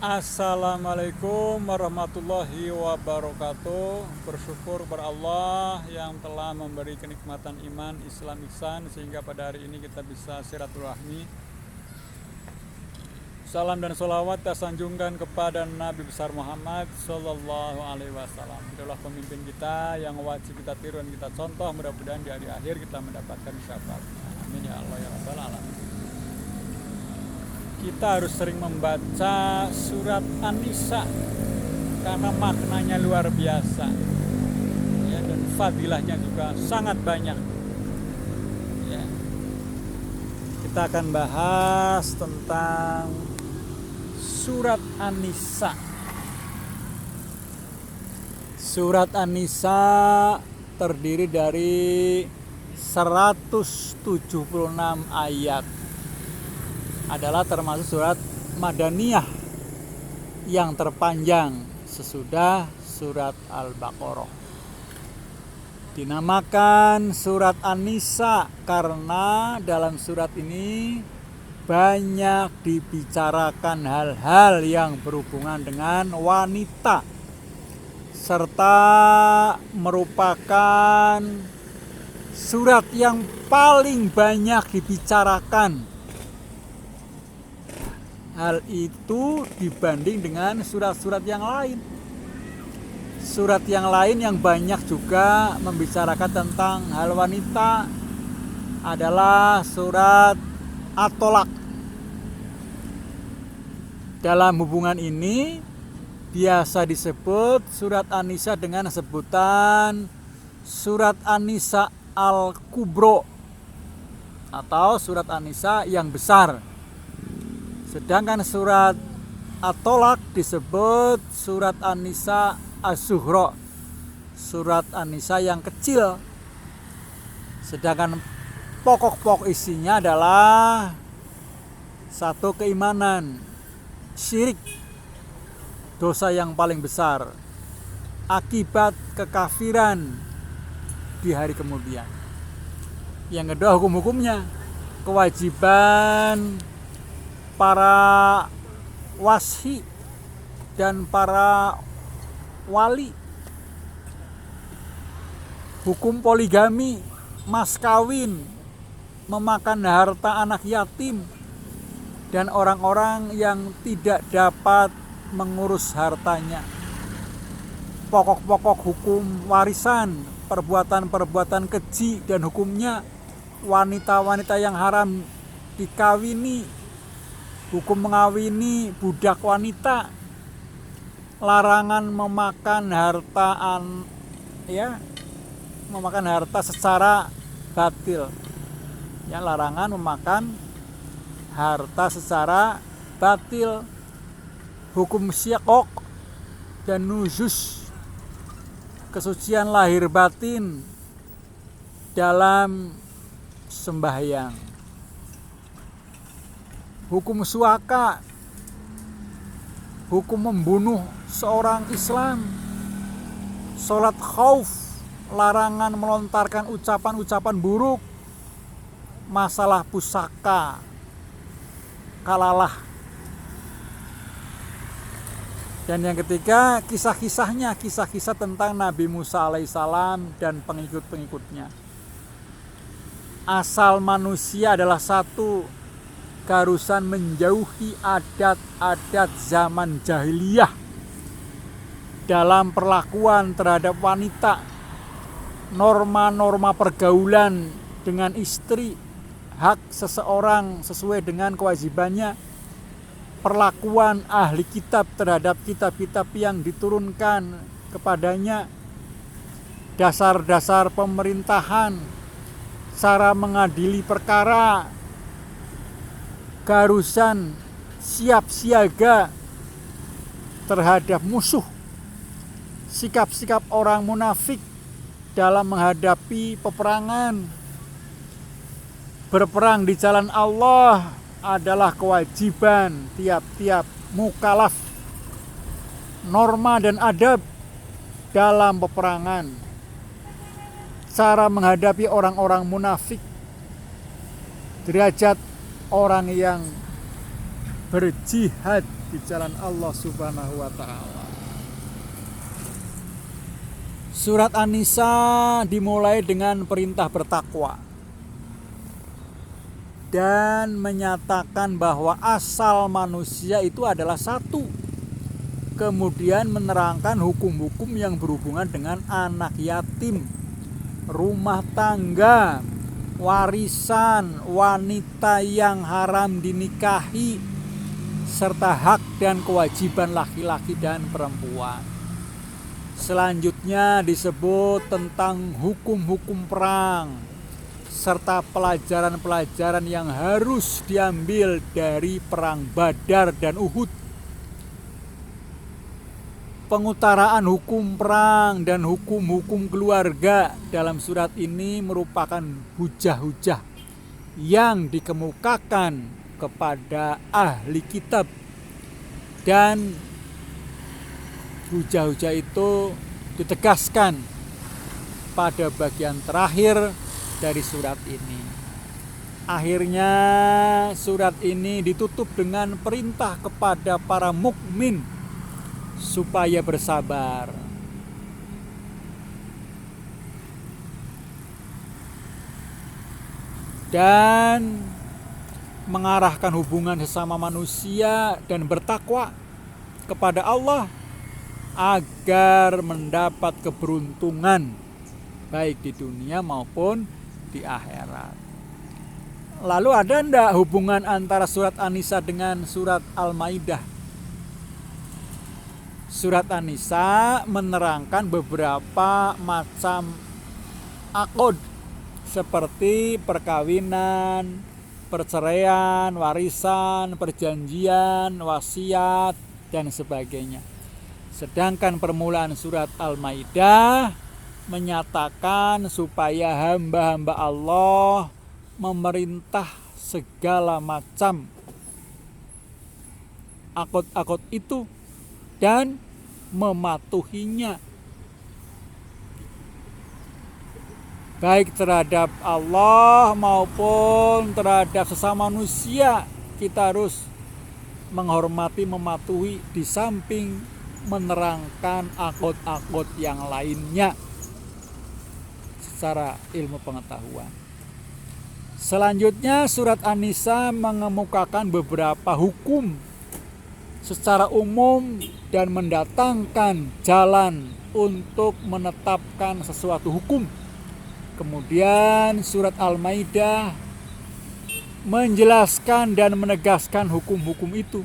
Assalamualaikum warahmatullahi wabarakatuh. Bersyukur kepada Allah yang telah memberi kenikmatan iman, Islam, ihsan, sehingga pada hari ini kita bisa silaturahmi. Salam dan sholawat kita sanjungkan kepada Nabi besar Muhammad Sallallahu Alaihi Wasallam. Itulah pemimpin kita yang wajib kita tiru dan kita contoh. Mudah-mudahan di hari akhir kita mendapatkan syafaatnya. Amin ya Allah ya Rabbal Alamin. Kita harus sering membaca surat An-Nisa karena maknanya luar biasa ya, dan fadilahnya juga sangat banyak ya. Kita akan bahas tentang surat An-Nisa. Surat An-Nisa terdiri dari 176 ayat, adalah termasuk surat Madaniyah yang terpanjang sesudah surat Al-Baqarah. Dinamakan surat An-Nisa karena dalam surat ini banyak dibicarakan hal-hal yang berhubungan dengan wanita, serta merupakan surat yang paling banyak dibicarakan. Hal itu dibanding dengan surat-surat yang lain. Surat yang lain yang banyak juga membicarakan tentang hal wanita adalah surat At-Tolak. Dalam hubungan ini biasa disebut surat An-Nisa dengan sebutan surat An-Nisa Al-Kubro atau surat An-Nisa yang besar. Sedangkan surat At-Tolak disebut surat An-Nisa Az-Zuhra, surat An-Nisa yang kecil. Sedangkan pokok-pokok isinya adalah satu, keimanan, syirik, dosa yang paling besar, akibat kekafiran di hari kemudian. Yang kedua, hukum-hukumnya, kewajiban para wasi dan para wali, hukum poligami, mas kawin, memakan harta anak yatim, dan orang-orang yang tidak dapat mengurus hartanya. Pokok-pokok hukum warisan, perbuatan-perbuatan keji dan hukumnya, wanita-wanita yang haram dikawini, hukum mengawini budak wanita, larangan memakan memakan harta secara batil. Ya, larangan memakan harta secara batil. Hukum syaqaq dan nuzus, kesucian lahir batin dalam sembahyang. Hukum suaka, hukum membunuh seorang Islam. Sholat khauf, larangan melontarkan ucapan-ucapan buruk. Masalah pusaka, kalalah. Dan yang ketiga, kisah-kisahnya, kisah-kisah tentang Nabi Musa alaihissalam dan pengikut-pengikutnya. Asal manusia adalah satu, keharusan menjauhi adat-adat zaman jahiliyah dalam perlakuan terhadap wanita, norma-norma pergaulan dengan istri, hak seseorang sesuai dengan kewajibannya, perlakuan ahli kitab terhadap kitab-kitab yang diturunkan kepadanya, dasar-dasar pemerintahan, cara mengadili perkara, keharusan siap siaga terhadap musuh, sikap-sikap orang munafik dalam menghadapi peperangan. Berperang di jalan Allah adalah kewajiban tiap-tiap mukallaf. Norma dan adab dalam peperangan, cara menghadapi orang-orang munafik, derajat orang yang berjihad di jalan Allah Subhanahu wa taala. Surat An-Nisa dimulai dengan perintah bertakwa dan menyatakan bahwa asal manusia itu adalah satu. Kemudian menerangkan hukum-hukum yang berhubungan dengan anak yatim, rumah tangga, warisan, wanita yang haram dinikahi, serta hak dan kewajiban laki-laki dan perempuan. Selanjutnya disebut tentang hukum-hukum perang, serta pelajaran-pelajaran yang harus diambil dari perang Badar dan Uhud. Pengutaraan hukum perang dan hukum-hukum keluarga dalam surat ini merupakan hujah-hujah yang dikemukakan kepada ahli kitab, dan hujah-hujah itu ditegaskan pada bagian terakhir dari surat ini. Akhirnya surat ini ditutup dengan perintah kepada para mukmin supaya bersabar. Dan mengarahkan hubungan sesama manusia dan bertakwa kepada Allah agar mendapat keberuntungan baik di dunia maupun di akhirat. Lalu ada enggak hubungan antara surat An-Nisa dengan surat Al-Maidah? Surat An-Nisa menerangkan beberapa macam akad seperti perkawinan, perceraian, warisan, perjanjian, wasiat, dan sebagainya. Sedangkan permulaan surat Al-Maidah menyatakan supaya hamba-hamba Allah memerintah segala macam akad-akad itu dan mematuhinya, baik terhadap Allah maupun terhadap sesama manusia. Kita harus menghormati, mematuhi, di samping menerangkan akad-akad yang lainnya secara ilmu pengetahuan. Selanjutnya surat An-Nisa mengemukakan beberapa hukum secara umum dan mendatangkan jalan untuk menetapkan sesuatu hukum. Kemudian surat Al-Maidah menjelaskan dan menegaskan hukum-hukum itu.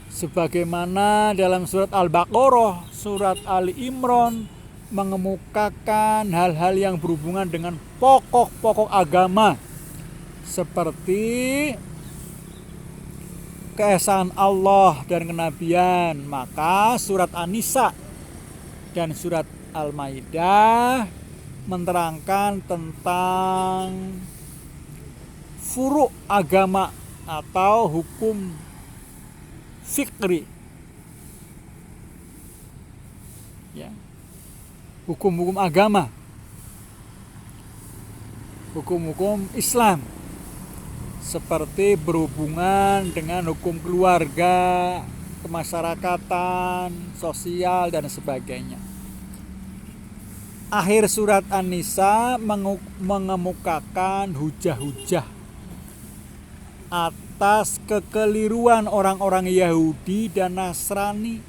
Sebagaimana dalam surat Al-Baqarah, surat Ali Imran mengemukakan hal-hal yang berhubungan dengan pokok-pokok agama seperti keesaan Allah dan kenabian. Maka surat An-Nisa dan surat Al-Maidah menerangkan tentang furu' agama atau hukum fikri, ya, hukum-hukum agama, hukum-hukum Islam, seperti berhubungan dengan hukum keluarga, kemasyarakatan, sosial, dan sebagainya. Akhir surat An-Nisa mengemukakan hujah-hujah atas kekeliruan orang-orang Yahudi dan Nasrani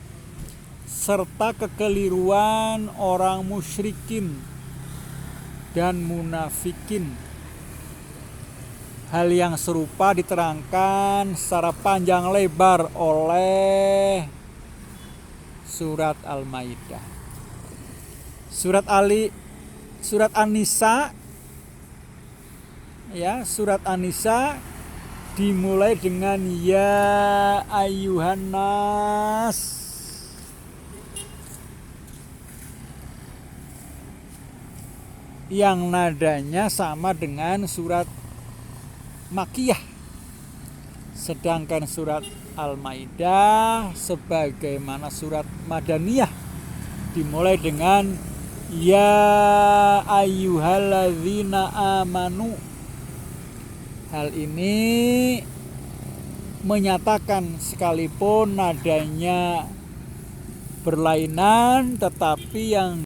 serta kekeliruan orang musyrikin dan munafikin. Hal yang serupa diterangkan secara panjang lebar oleh surat Al-Maidah. Surat An-Nisa, ya, surat An-Nisa dimulai dengan ya ayyuhan nas, yang nadanya sama dengan surat Makkiyah. Sedangkan surat Al-Maidah sebagaimana surat Madaniyah dimulai dengan ya ayyuhalladzina amanu. Hal ini menyatakan sekalipun nadanya berlainan, tetapi yang